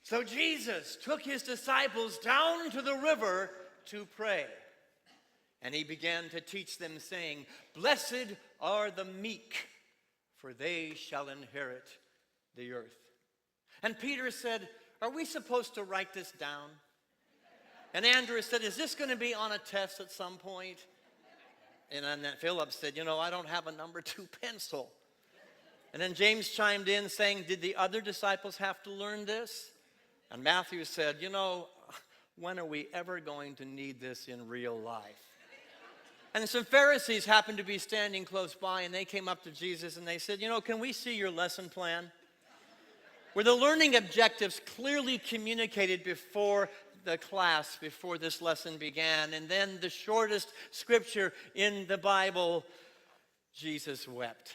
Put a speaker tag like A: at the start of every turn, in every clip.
A: So Jesus took his disciples down to the river to pray. And he began to teach them, saying, "Blessed are the meek, for they shall inherit the earth." And Peter said, "Are we supposed to write this down?" And Andrew said, "Is this going to be on a test at some point?" And then Philip said, "I don't have a number 2 pencil." And then James chimed in saying, "Did the other disciples have to learn this?" And Matthew said, "When are we ever going to need this in real life?" And some Pharisees happened to be standing close by, and they came up to Jesus and they said, "Can we see your lesson plan?" Were the learning objectives clearly communicated before the class, before this lesson began? And then the shortest scripture in the Bible, Jesus wept.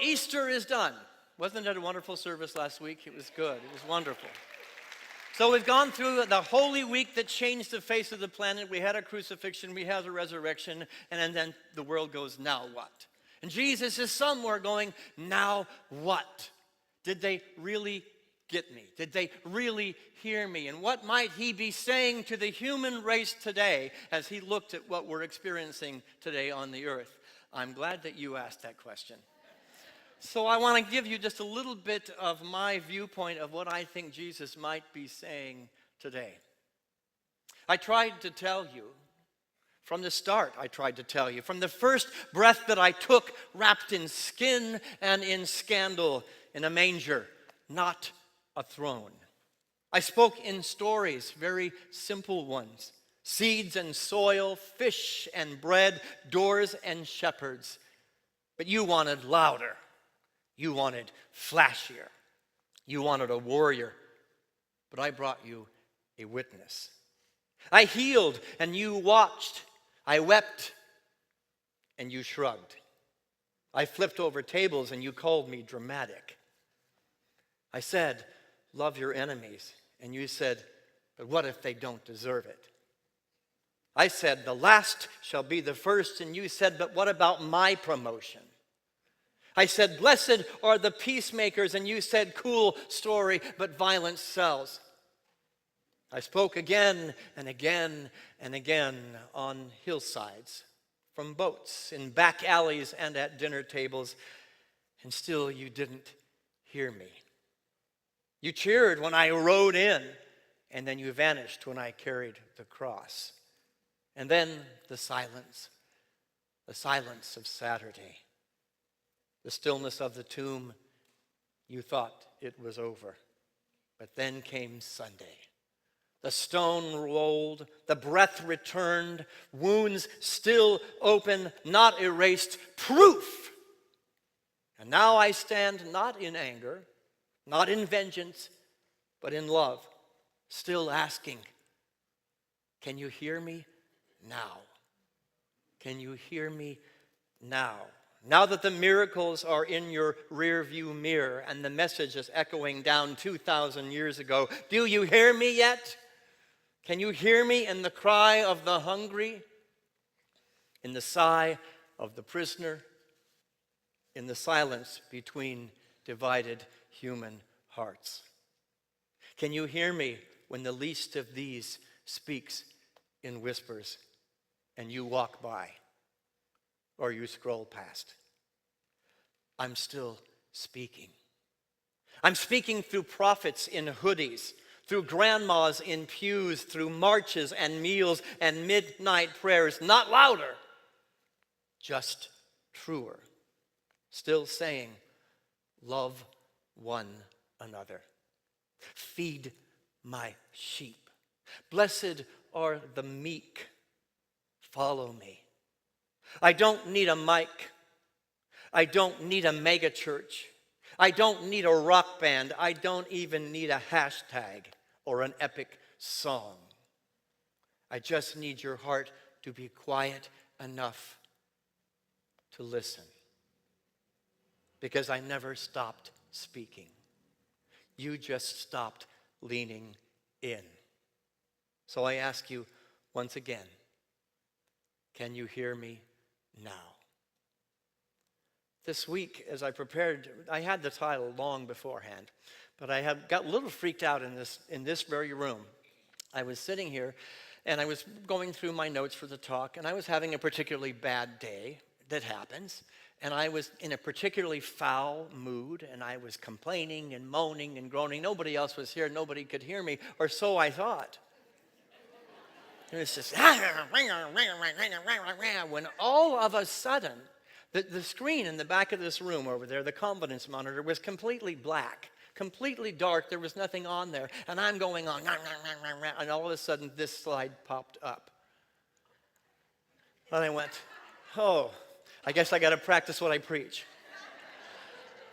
A: Easter is done. Wasn't that a wonderful service last week? It was good. It was wonderful. So we've gone through the Holy Week that changed the face of the planet. We had a crucifixion, we had a resurrection, and then the world goes, now what? And Jesus is somewhere going, now what? Did they really get me? Did they really hear me? And what might he be saying to the human race today as he looked at what we're experiencing today on the earth? I'm glad that you asked that question. So I want to give you just a little bit of my viewpoint of what I think Jesus might be saying today. I tried to tell you, from the start I tried to tell you, from the first breath that I took, wrapped in skin and in scandal, in a manger, not a throne. I spoke in stories, very simple ones. Seeds and soil, fish and bread, doors and shepherds. But you wanted louder. You wanted flashier. You wanted a warrior. But I brought you a witness. I healed and you watched. I wept and you shrugged. I flipped over tables and you called me dramatic. I said, love your enemies. And you said, but what if they don't deserve it? I said, the last shall be the first. And you said, but what about my promotion? I said, blessed are the peacemakers. And you said, cool story, but violence sells. I spoke again and again and again on hillsides, from boats, in back alleys, and at dinner tables. And still you didn't hear me. You cheered when I rode in, and then you vanished when I carried the cross. And then the silence of Saturday. The stillness of the tomb, you thought it was over. But then came Sunday. The stone rolled, the breath returned, wounds still open, not erased, proof. And now I stand not in anger, not in vengeance, but in love, still asking, can you hear me now? Can you hear me now? Now that the miracles are in your rearview mirror and the message is echoing down 2,000 years ago, do you hear me yet? Can you hear me in the cry of the hungry, in the sigh of the prisoner, in the silence between divided human hearts? Can you hear me when the least of these speaks in whispers and you walk by? Or you scroll past? I'm still speaking. I'm speaking through prophets in hoodies, through grandmas in pews, through marches and meals and midnight prayers. Not louder, just truer. Still saying, love one another. Feed my sheep. Blessed are the meek. Follow me. I don't need a mic. I don't need a mega church. I don't need a rock band. I don't even need a hashtag or an epic song. I just need your heart to be quiet enough to listen. Because I never stopped speaking. You just stopped leaning in. So I ask you once again, can you hear me now? This week, as I prepared, I had the title long beforehand, but I got a little freaked out in this very room. I was sitting here, and I was going through my notes for the talk, and I was having a particularly bad day. That happens. And I was in a particularly foul mood, and I was complaining and moaning and groaning. Nobody else was here. Nobody could hear me, or so I thought. It was just, when all of a sudden, the screen in the back of this room over there, the confidence monitor, was completely black, completely dark. There was nothing on there. And I'm going on, and all of a sudden, this slide popped up. And I went, oh, I guess I got to practice what I preach.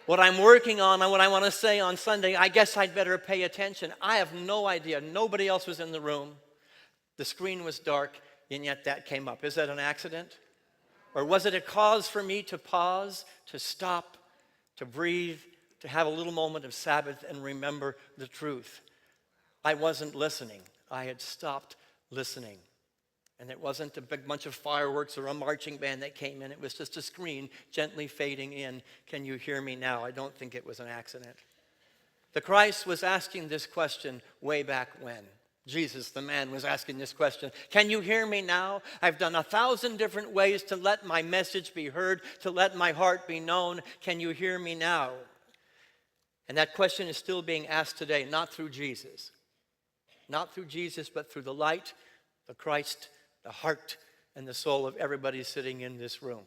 A: What I'm working on and what I want to say on Sunday, I guess I'd better pay attention. I have no idea. Nobody else was in the room. The screen was dark, and yet that came up. Is that an accident? Or was it a cause for me to pause, to stop, to breathe, to have a little moment of Sabbath and remember the truth? I wasn't listening. I had stopped listening. And it wasn't a big bunch of fireworks or a marching band that came in. It was just a screen gently fading in. Can you hear me now? I don't think it was an accident. The Christ was asking this question way back when. Jesus, the man, was asking this question. Can you hear me now? I've done 1,000 different ways to let my message be heard, to let my heart be known. Can you hear me now? And that question is still being asked today, not through Jesus. Not through Jesus, but through the light, the Christ, the heart and the soul of everybody sitting in this room.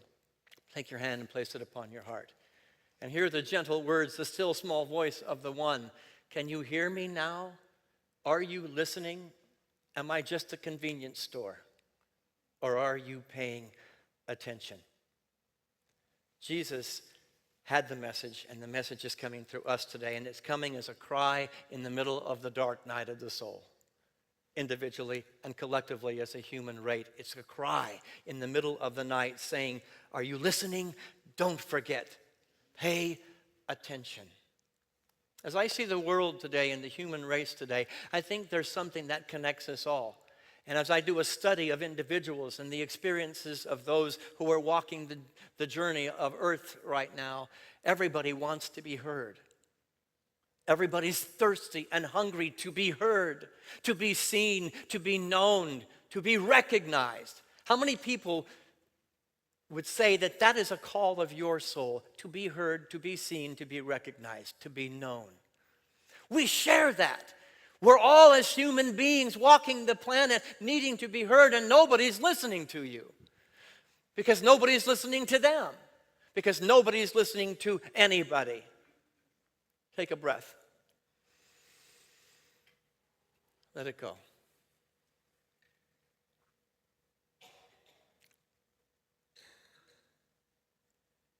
A: Take your hand and place it upon your heart. And hear the gentle words, the still small voice of the one. Can you hear me now? Are you listening? Am I just a convenience store? Or are you paying attention? Jesus had the message, and the message is coming through us today, and it's coming as a cry in the middle of the dark night of the soul. Individually and collectively as a human race. It's a cry in the middle of the night saying, are you listening? Don't forget. Pay attention. As I see the world today and the human race today, I think there's something that connects us all. And as I do a study of individuals and the experiences of those who are walking the journey of earth right now, everybody wants to be heard. Everybody's thirsty and hungry to be heard, to be seen, to be known, to be recognized. How many people would say that that is a call of your soul, to be heard, to be seen, to be recognized, to be known? We share that. We're all, as human beings, walking the planet, needing to be heard, and nobody's listening to you. Because nobody's listening to them. Because nobody's listening to anybody. Take a breath. Let it go.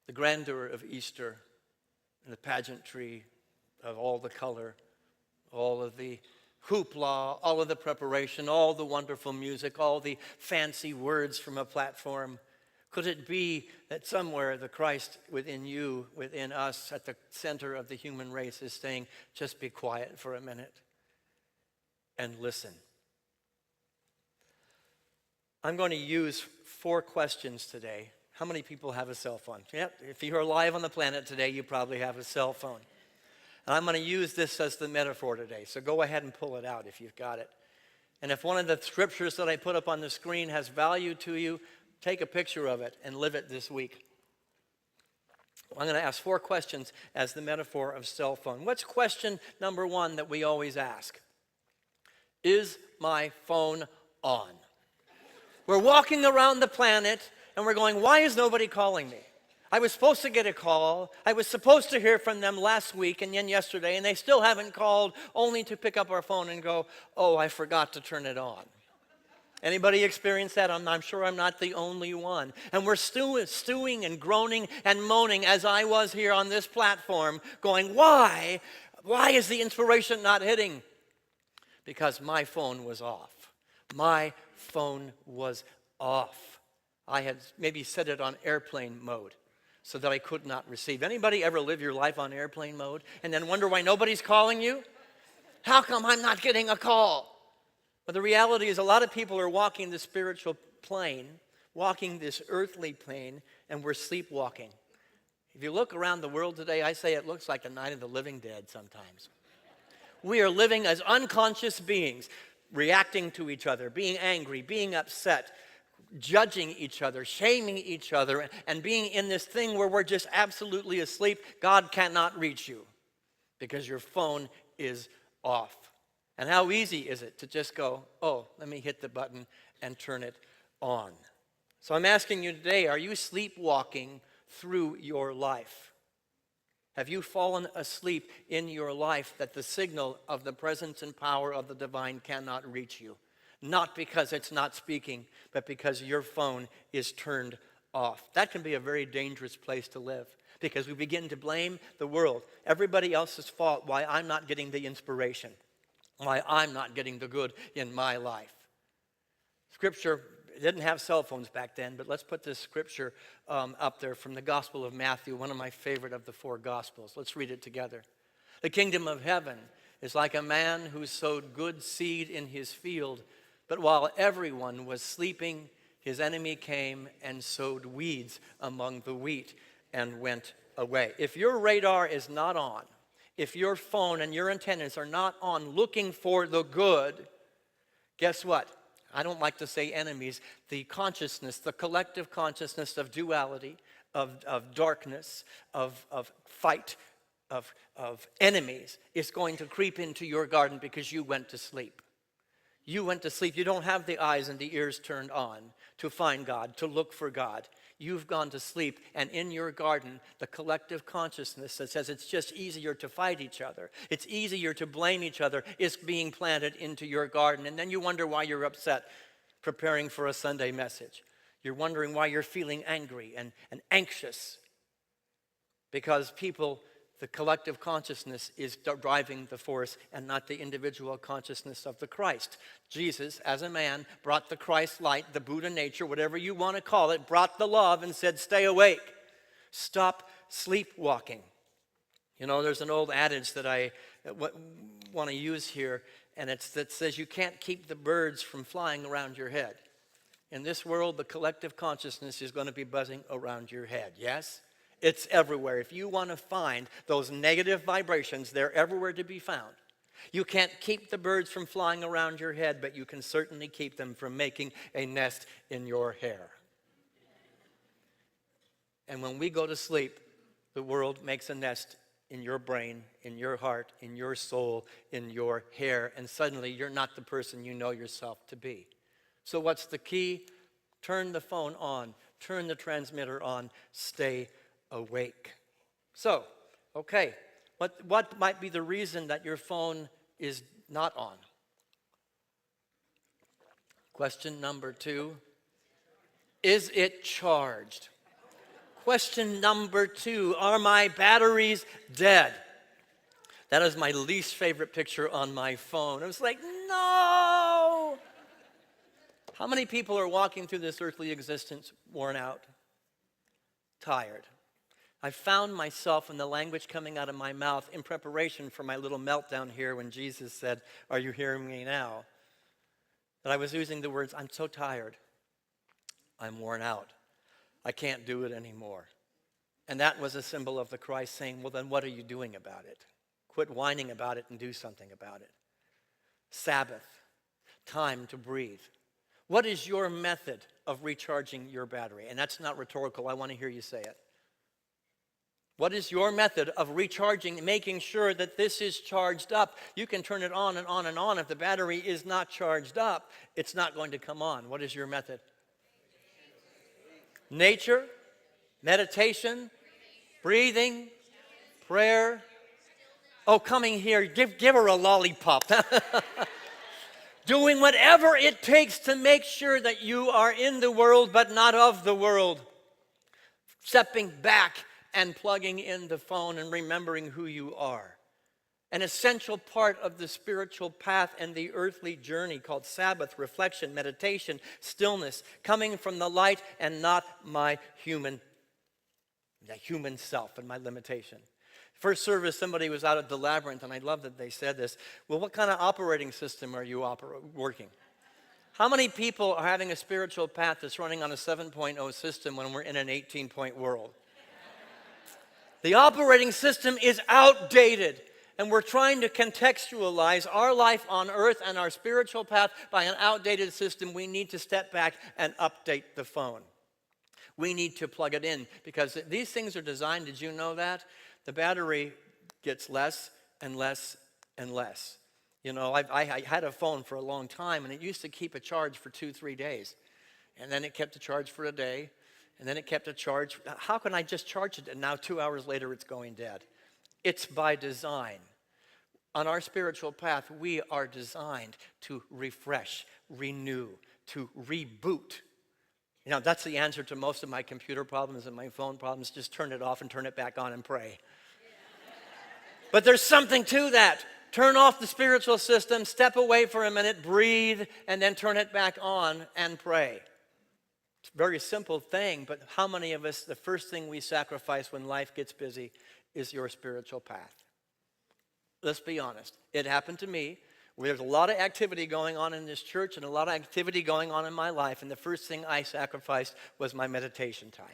A: The grandeur of Easter and the pageantry of all the color, all of the hoopla, all of the preparation, all the wonderful music, all the fancy words from a platform. Could it be that somewhere the Christ within you, within us, at the center of the human race is saying, just be quiet for a minute and listen? I'm going to use 4 questions today. How many people have a cell phone? Yep, if you're alive on the planet today, you probably have a cell phone. And I'm going to use this as the metaphor today. So go ahead and pull it out if you've got it. And if one of the scriptures that I put up on the screen has value to you, take a picture of it and live it this week. I'm going to ask 4 questions as the metaphor of cell phone. What's question number 1 that we always ask? Is my phone on? We're walking around the planet and we're going, why is nobody calling me? I was supposed to get a call. I was supposed to hear from them last week and then yesterday, and they still haven't called, only to pick up our phone and go, oh, I forgot to turn it on. Anybody experience that? I'm sure I'm not the only one. And we're stewing and groaning and moaning as I was here on this platform, going, why? Why is the inspiration not hitting? Because my phone was off. My phone was off. I had maybe set it on airplane mode so that I could not receive. Anybody ever live your life on airplane mode and then wonder why nobody's calling you? How come I'm not getting a call? But the reality is a lot of people are walking the spiritual plane, walking this earthly plane, and we're sleepwalking. If you look around the world today, I say it looks like a night of the living dead sometimes. We are living as unconscious beings, reacting to each other, being angry, being upset, judging each other, shaming each other, and being in this thing where we're just absolutely asleep. God cannot reach you because your phone is off. And how easy is it to just go, oh, let me hit the button and turn it on. So I'm asking you today, are you sleepwalking through your life? Have you fallen asleep in your life that the signal of the presence and power of the divine cannot reach you? Not because it's not speaking, but because your phone is turned off. That can be a very dangerous place to live because we begin to blame the world, everybody else's fault, why I'm not getting the inspiration, why I'm not getting the good in my life. Scripture didn't have cell phones back then, but let's put this scripture up there from the Gospel of Matthew, one of my favorite of the four Gospels. Let's read it together. The kingdom of heaven is like a man who sowed good seed in his field, but while everyone was sleeping, his enemy came and sowed weeds among the wheat and went away. If your radar is not on, if your phone and your antennas are not on looking for the good, guess what? I don't like to say enemies. The consciousness, the collective consciousness of duality, of darkness, of fight, of enemies is going to creep into your garden because you went to sleep. You went to sleep. You don't have the eyes and the ears turned on to find God, to look for God. You've gone to sleep, and in your garden, the collective consciousness that says it's just easier to fight each other, it's easier to blame each other, is being planted into your garden. And then you wonder why you're upset preparing for a Sunday message. You're wondering why you're feeling angry and anxious because people, the collective consciousness is driving the force and not the individual consciousness of the Christ. Jesus, as a man, brought the Christ light, the Buddha nature, whatever you want to call it, brought the love and said, stay awake. Stop sleepwalking. You know, there's an old adage that I want to use here, and that says you can't keep the birds from flying around your head. In this world, the collective consciousness is going to be buzzing around your head, yes? It's everywhere. If you want to find those negative vibrations, they're everywhere to be found. You can't keep the birds from flying around your head, but you can certainly keep them from making a nest in your hair. And when we go to sleep, the world makes a nest in your brain, in your heart, in your soul, in your hair, and suddenly you're not the person you know yourself to be. So what's the key? Turn the phone on, turn the transmitter on, stay awake. So, okay, what might be the reason that your phone is not on? Question number 2, is it charged? Question number 2, are my batteries dead? That is my least favorite picture on my phone. I was like, no! How many people are walking through this earthly existence worn out, tired? I found myself in the language coming out of my mouth in preparation for my little meltdown here when Jesus said, are you hearing me now? That I was using the words, I'm so tired. I'm worn out. I can't do it anymore. And that was a symbol of the Christ saying, well, then what are you doing about it? Quit whining about it and do something about it. Sabbath, time to breathe. What is your method of recharging your battery? And that's not rhetorical. I want to hear you say it. What is your method of recharging, making sure that this is charged up? You can turn it on and on and on. If the battery is not charged up, it's not going to come on. What is your method? Nature, meditation, breathing, prayer. Oh, coming here, give her a lollipop. Doing whatever it takes to make sure that you are in the world but not of the world. Stepping back and plugging in the phone and remembering who you are. An essential part of the spiritual path and the earthly journey called Sabbath, reflection, meditation, stillness, coming from the light and not my human self and my limitation. First service, somebody was out at the Labyrinth, and I love that they said this. Well, what kind of operating system are you working? How many people are having a spiritual path that's running on a 7.0 system when we're in an 18-point world? The operating system is outdated. And we're trying to contextualize our life on earth and our spiritual path by an outdated system. We need to step back and update the phone. We need to plug it in because these things are designed, did you know that? The battery gets less and less and less. You know, I had a phone for a long time and it used to keep a charge for 2-3 days. And then it kept a charge for a day. And then it kept a charge. How can I just charge it and now 2 hours later it's going dead? It's by design. On our spiritual path, we are designed to refresh, renew, to reboot. You know, that's the answer to most of my computer problems and my phone problems. Just turn it off and turn it back on and pray. But there's something to that. Turn off the spiritual system, step away for a minute, breathe, and then turn it back on and pray. It's a very simple thing, but how many of us, the first thing we sacrifice when life gets busy is your spiritual path? Let's be honest. It happened to me. There's a lot of activity going on in this church and a lot of activity going on in my life, and the first thing I sacrificed was my meditation time.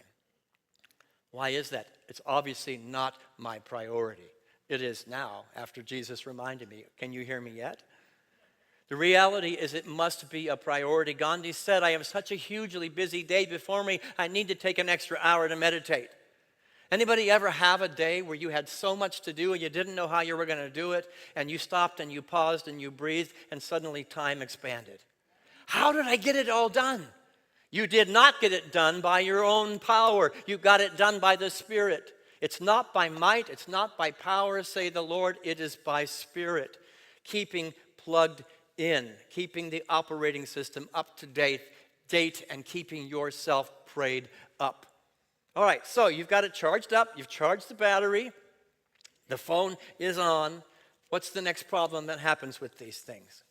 A: Why is that? It's obviously not my priority. It is now, after Jesus reminded me. Can you hear me yet? The reality is it must be a priority. Gandhi said, I have such a hugely busy day before me, I need to take an extra hour to meditate. Anybody ever have a day where you had so much to do and you didn't know how you were going to do it, and you stopped and you paused and you breathed and suddenly time expanded? How did I get it all done? You did not get it done by your own power. You got it done by the Spirit. It's not by might, it's not by power, say the Lord, it is by Spirit. Keeping plugged in, keeping the operating system up to date and keeping yourself prayed up. All right, so you've got it charged up, you've charged the battery, the phone is on. What's the next problem that happens with these things?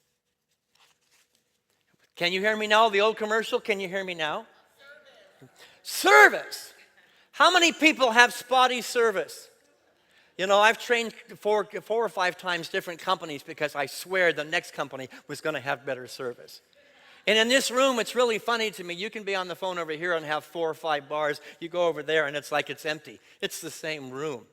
A: Can you hear me now? The old commercial, can you hear me now? Service. How many people have spotty service? You know, I've trained four or five times different companies because I swear the next company was going to have better service. And in this room, it's really funny to me. You can be on the phone over here and have 4 or 5 bars. You go over there and it's like it's empty. It's the same room.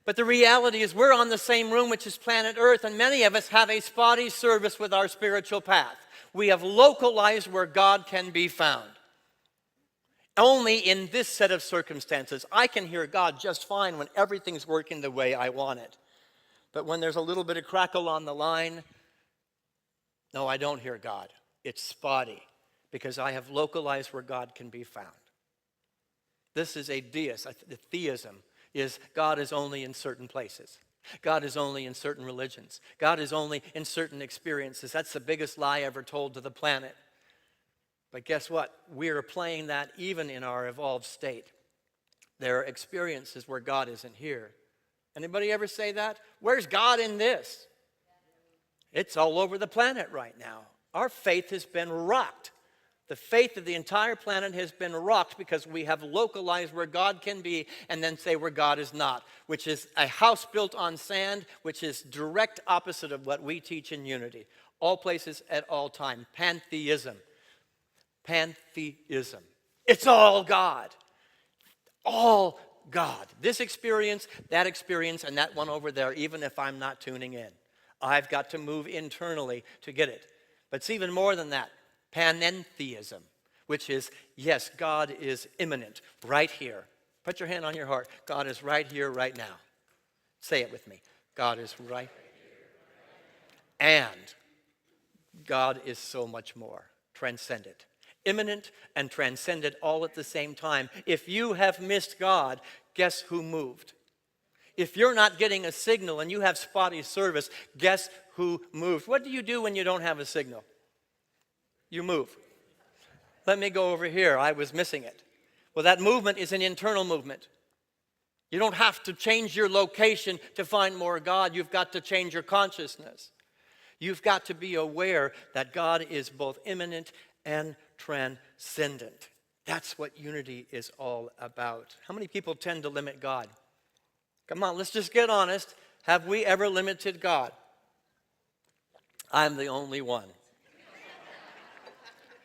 A: But the reality is we're on the same room, which is planet Earth, and many of us have a spotty service with our spiritual path. We have localized where God can be found. Only in this set of circumstances. I can hear God just fine when everything's working the way I want it. But when there's a little bit of crackle on the line, no, I don't hear God. It's spotty because I have localized where God can be found. This is a deist. The theism is God is only in certain places. God is only in certain religions. God is only in certain experiences. That's the biggest lie ever told to the planet. But guess what? We're playing that even in our evolved state. There are experiences where God isn't here. Anybody ever say that? Where's God in this? It's all over the planet right now. Our faith has been rocked. The faith of the entire planet has been rocked because we have localized where God can be and then say where God is not, which is a house built on sand, which is direct opposite of what we teach in unity. All places at all time. Pantheism. Pantheism. It's all God. All God. This experience, and that one over there, even if I'm not tuning in. I've got to move internally to get it. But it's even more than that. Panentheism, which is, yes, God is immanent, right here. Put your hand on your heart. God is right here, right now. Say it with me. God is right. And God is so much more. Transcendent. Immanent and transcendent all at the same time. If you have missed God, guess who moved? If you're not getting a signal and you have spotty service, guess who moved? What do you do when you don't have a signal? You move. Let me go over here. I was missing it. Well, that movement is an internal movement. You don't have to change your location to find more God. You've got to change your consciousness. You've got to be aware that God is both immanent and transcendent. That's what unity is all about. How many people tend to limit God? Come on, let's just get honest. Have we ever limited God? I'm the only one.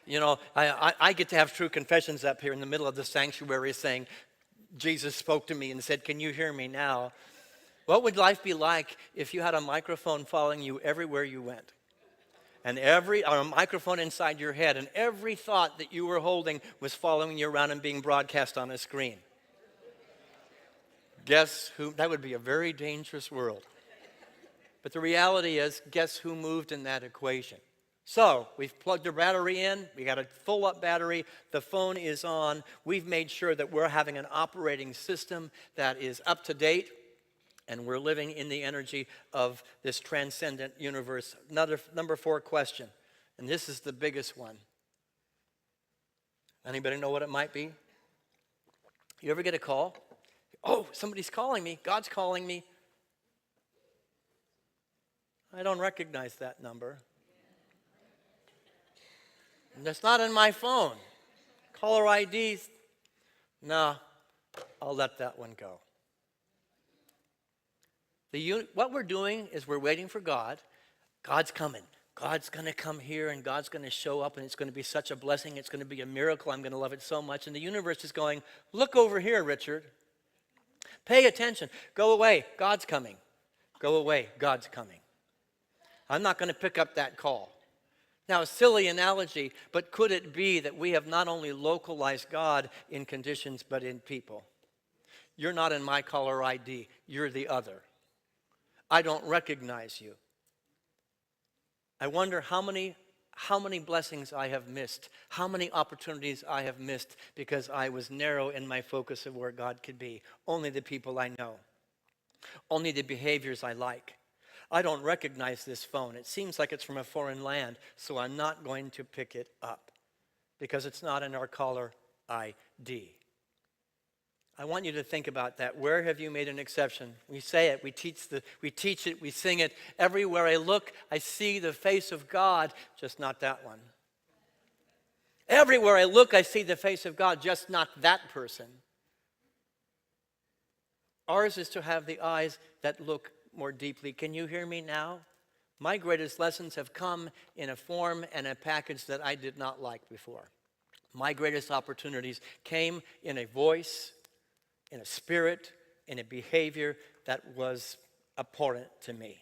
A: You know, I get to have true confessions up here in the middle of the sanctuary saying, Jesus spoke to me and said, "Can you hear me now?" What would life be like if you had a microphone following you everywhere you went? And a microphone inside your head, and every thought that you were holding was following you around and being broadcast on a screen. Guess who? That would be a very dangerous world. But the reality is, guess who moved in that equation? So, we've plugged the battery in, we got a full up battery, the phone is on, we've made sure that we're having an operating system that is up to date, and we're living in the energy of this transcendent universe. Number 4 question, and this is the biggest one. Anybody know what it might be? You ever get a call? Oh, somebody's calling me, God's calling me. I don't recognize that number. And that's not in my phone. Caller ID, no, I'll let that one go. What we're doing is we're waiting for God. God's coming. God's going to come here, and God's going to show up, and it's going to be such a blessing. It's going to be a miracle. I'm going to love it so much. And the universe is going, look over here, Richard. Pay attention. Go away. God's coming. Go away. God's coming. I'm not going to pick up that call. Now, a silly analogy, but could it be that we have not only localized God in conditions, but in people? You're not in my caller ID. You're the other. I don't recognize you. I wonder how many blessings I have missed, how many opportunities I have missed because I was narrow in my focus of where God could be. Only the people I know. Only the behaviors I like. I don't recognize this phone. It seems like it's from a foreign land, so I'm not going to pick it up because it's not in our caller ID. I want you to think about that. Where have you made an exception? We say it, we teach it, we sing it. Everywhere I look, I see the face of God, just not that one. Everywhere I look, I see the face of God, just not that person. Ours is to have the eyes that look more deeply. Can you hear me now? My greatest lessons have come in a form and a package that I did not like before. My greatest opportunities came in a voice, in a spirit, in a behavior that was abhorrent to me.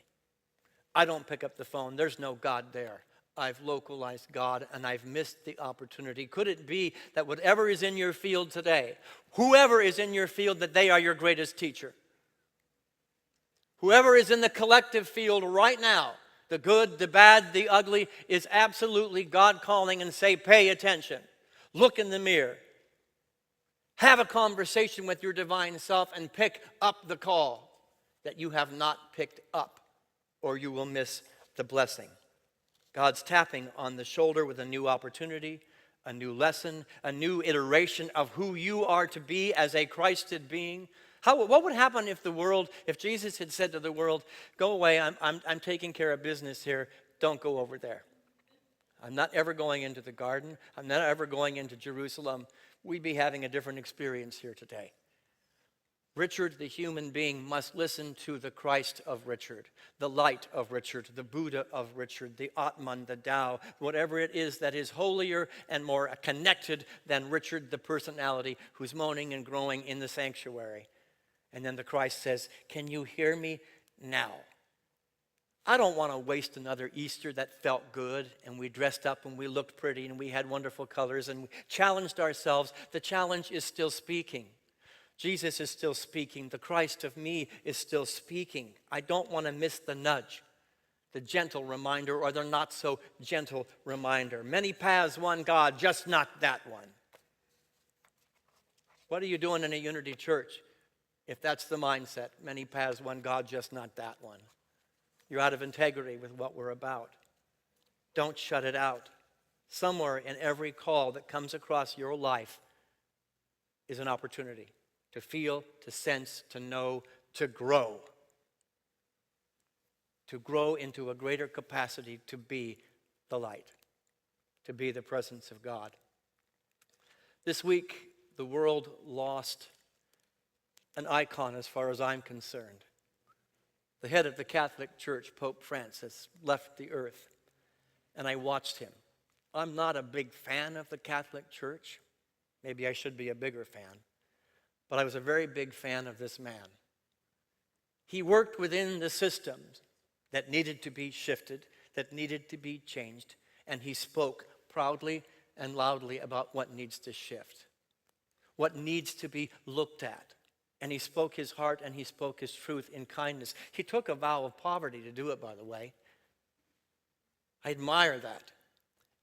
A: I don't pick up the phone. There's no God there. I've localized God, and I've missed the opportunity. Could it be that whatever is in your field today, whoever is in your field, that they are your greatest teacher? Whoever is in the collective field right now, the good, the bad, the ugly, is absolutely God calling and say, pay attention. Look in the mirror. Have a conversation with your divine self and pick up the call that you have not picked up, or you will miss the blessing. God's tapping on the shoulder with a new opportunity, a new lesson, a new iteration of who you are to be as a Christed being. What would happen if Jesus had said to the world, go away, I'm taking care of business here, don't go over there. I'm not ever going into the garden, I'm not ever going into Jerusalem. We'd be having a different experience here today. Richard, the human being, must listen to the Christ of Richard, the light of Richard, the Buddha of Richard, the Atman, the Tao, whatever it is that is holier and more connected than Richard, the personality who's moaning and growing in the sanctuary. And then the Christ says, can you hear me now? I don't want to waste another Easter that felt good and we dressed up and we looked pretty and we had wonderful colors and we challenged ourselves. The challenge is still speaking. Jesus is still speaking. The Christ of me is still speaking. I don't want to miss the nudge, the gentle reminder or the not so gentle reminder. Many paths, one God, just not that one. What are you doing in a unity church if that's the mindset? Many paths, one God, just not that one. You're out of integrity with what we're about. Don't shut it out. Somewhere in every call that comes across your life is an opportunity to feel, to sense, to know, to grow. To grow into a greater capacity to be the light, to be the presence of God. This week, the world lost an icon as far as I'm concerned. The head of the Catholic Church, Pope Francis, left the earth, and I watched him. I'm not a big fan of the Catholic Church. Maybe I should be a bigger fan. but I was a very big fan of this man. He worked within the systems that needed to be shifted, that needed to be changed, and he spoke proudly and loudly about what needs to shift, what needs to be looked at. And he spoke his heart and he spoke his truth in kindness. He took a vow of poverty to do it, by the way. I admire that.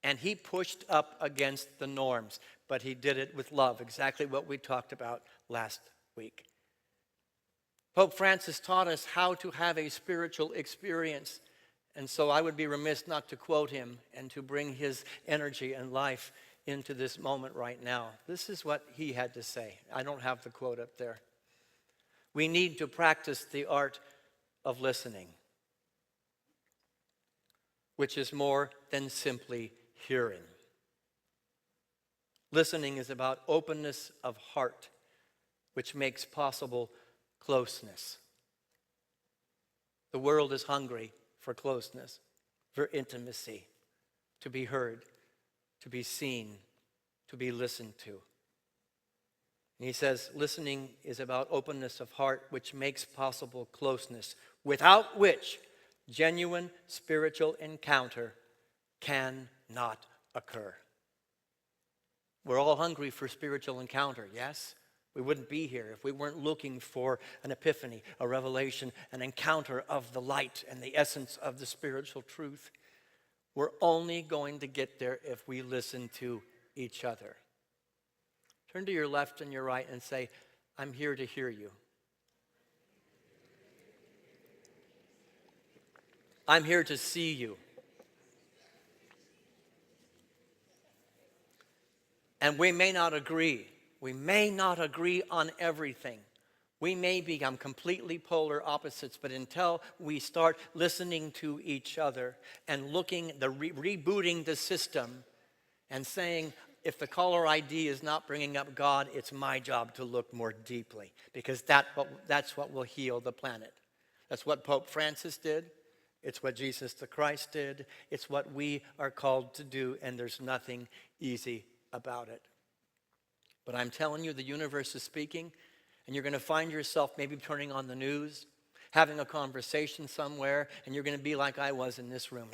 A: And he pushed up against the norms, but he did it with love, exactly what we talked about last week. Pope Francis taught us how to have a spiritual experience, and so I would be remiss not to quote him and to bring his energy and life into this moment right now. This is what he had to say. I don't have the quote up there. We need to practice the art of listening, which is more than simply hearing. Listening is about openness of heart, which makes possible closeness. The world is hungry for closeness, for intimacy, to be heard, to be seen, to be listened to. And he says, listening is about openness of heart, which makes possible closeness, without which genuine spiritual encounter cannot occur. We're all hungry for spiritual encounter, yes? We wouldn't be here if we weren't looking for an epiphany, a revelation, an encounter of the light and the essence of the spiritual truth. We're only going to get there if we listen to each other. Turn to your left and your right and say, I'm here to hear you. I'm here to see you. And we may not agree. We may not agree on everything. We may become completely polar opposites, but until we start listening to each other and rebooting the system and saying, if the caller ID is not bringing up God, it's my job to look more deeply, because that's what will heal the planet. That's what Pope Francis did. It's what Jesus the Christ did. It's what we are called to do, and there's nothing easy about it. But I'm telling you, the universe is speaking, and you're going to find yourself maybe turning on the news, having a conversation somewhere, and you're going to be like I was in this room.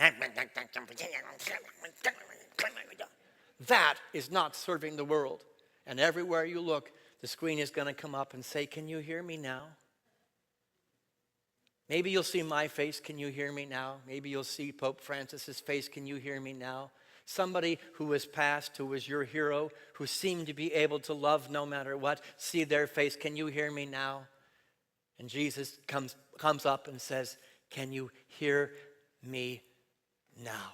A: That is not serving the world. And everywhere you look, the screen is going to come up and say, can you hear me now? Maybe you'll see my face, can you hear me now? Maybe you'll see Pope Francis's face, can you hear me now? Somebody who was past, who was your hero, who seemed to be able to love no matter what, see their face, can you hear me now? And Jesus comes up and says, can you hear me now?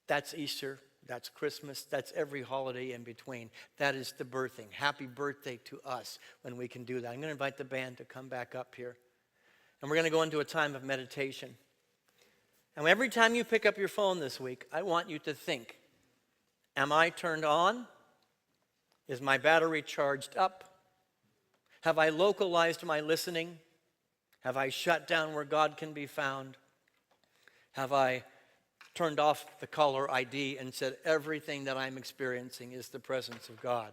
A: That's Easter, that's Christmas, that's every holiday in between. That is the birthing. Happy birthday to us when we can do that. I'm going to invite the band to come back up here. And we're going to go into a time of meditation. And every time you pick up your phone this week, I want you to think, am I turned on? Is my battery charged up? Have I localized my listening? Have I shut down where God can be found? Have I turned off the caller ID and said everything that I'm experiencing is the presence of God?